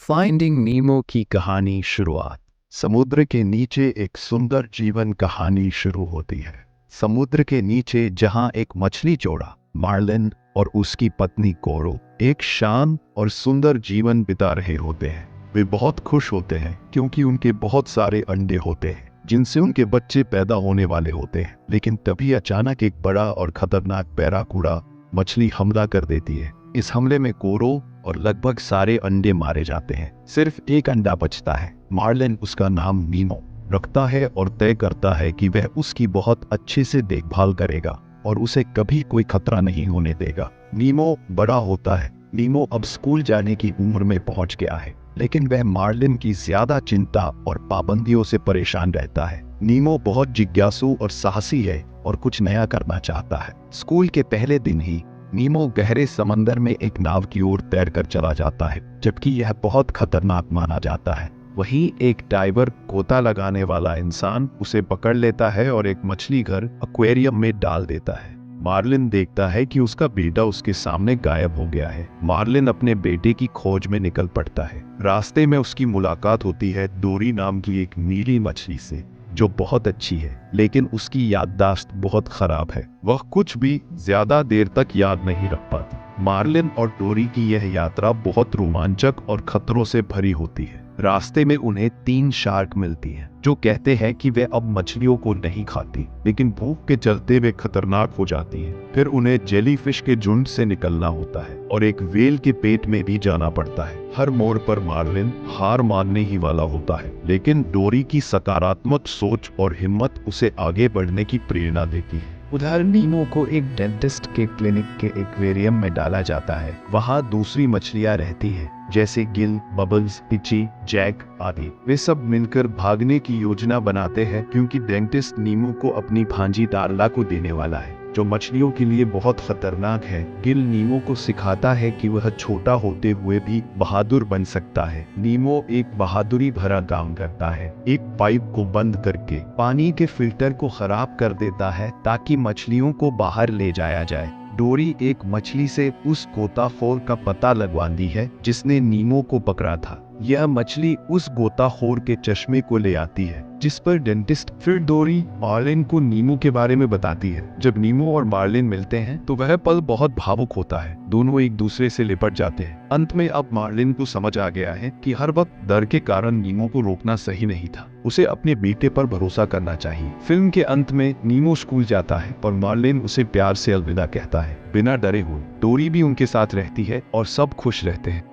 Finding नीमो की कहानी शुरुआत। समुद्र के नीचे एक सुंदर जीवन कहानी शुरू होती है। समुद्र के नीचे जहां एक मछली जोड़ा मार्लिन और उसकी पत्नी कोरो एक शांत और सुंदर जीवन बिता रहे होते हैं। वे बहुत खुश होते हैं क्योंकि उनके बहुत सारे अंडे होते हैं जिनसे उनके बच्चे पैदा होने वाले होते हैं। लेकिन तभी अचानक एक बड़ा और खतरनाक बैराकूडा मछली हमला कर देती है। इस हमले में कोरो और लगभग सारे अंडे मारे जाते हैं। सिर्फ एक अंडा बचता है। मार्लिन उसका नाम नीमो रखता है और तय करता है कि वह उसकी बहुत अच्छे से देखभाल करेगा और उसे कभी कोई खतरा नहीं होने देगा। नीमो बड़ा होता है। नीमो अब स्कूल जाने की उम्र में पहुंच गया है, लेकिन वह मार्लिन की ज्यादा चिंता और पाबंदियों से परेशान रहता है। नीमो बहुत जिज्ञासु और साहसी है और कुछ नया करना चाहता है। स्कूल के पहले दिन ही नीमो गहरे समंदर में एक नाव की ओर तैरकर चला जाता है, जबकि यह बहुत खतरनाक माना जाता है। वहीं एक डाइवर गोता लगाने वाला इंसान उसे पकड़ लेता है और एक मछली घर एक्वेरियम में डाल देता है। मार्लिन देखता है कि उसका बेटा उसके सामने गायब हो गया है। मार्लिन अपने बेटे की खोज में निकल पड़ता है। रास्ते में उसकी मुलाकात होती है डोरी नाम की एक नीली मछली से, जो बहुत अच्छी है, लेकिन उसकी याददाश्त बहुत खराब है। वह कुछ भी ज्यादा देर तक याद नहीं रख पाती। मार्लिन और डोरी की यह यात्रा बहुत रोमांचक और खतरों से भरी होती है। रास्ते में उन्हें 3 शार्क मिलती हैं, जो कहते हैं कि वे अब मछलियों को नहीं खाती, लेकिन भूख के चलते वे खतरनाक हो जाती हैं। फिर उन्हें जेलीफिश के झुंड से निकलना होता है और एक व्हेल के पेट में भी जाना पड़ता है। हर मोड़ पर मार्लिन हार मानने ही वाला होता है, लेकिन डोरी की सकारात्मक सोच और हिम्मत उसे आगे बढ़ने की प्रेरणा देती है। उधर नीमो को एक डेंटिस्ट के क्लिनिक के एक्वेरियम में डाला जाता है। वहाँ दूसरी मछलियाँ रहती हैं, जैसे गिल, बबल्स, पिची, जैक आदि। वे सब मिलकर भागने की योजना बनाते हैं क्योंकि डेंटिस्ट नीमो को अपनी भांजी डार्ला को देने वाला है, जो मछलियों के लिए बहुत खतरनाक है। गिल नीमो को सिखाता है कि वह छोटा होते हुए भी बहादुर बन सकता है। नीमो एक बहादुरी भरा काम करता है। एक पाइप को बंद करके पानी के फिल्टर को खराब कर देता है ताकि मछलियों को बाहर ले जाया जाए। डोरी एक मछली से उस गोताखोर का पता लगवाती है जिसने नीमो को पकड़ा था। यह मछली उस गोताखोर के चश्मे को ले आती है, जिस पर डेंटिस्ट फिर डोरी मार्लिन को नीमो के बारे में बताती है। जब नीमो और मार्लिन मिलते हैं तो वह पल बहुत भावुक होता है। दोनों एक दूसरे से लिपट जाते हैं। अंत में अब मार्लिन को समझ आ गया है कि हर वक्त डर के कारण नीमो को रोकना सही नहीं था। उसे अपने बेटे पर भरोसा करना चाहिए। फिल्म के अंत में नीमो स्कूल जाता है और मार्लिन उसे प्यार से अलविदा कहता है, बिना डरे हुए। डोरी भी उनके साथ रहती है और सब खुश रहते हैं।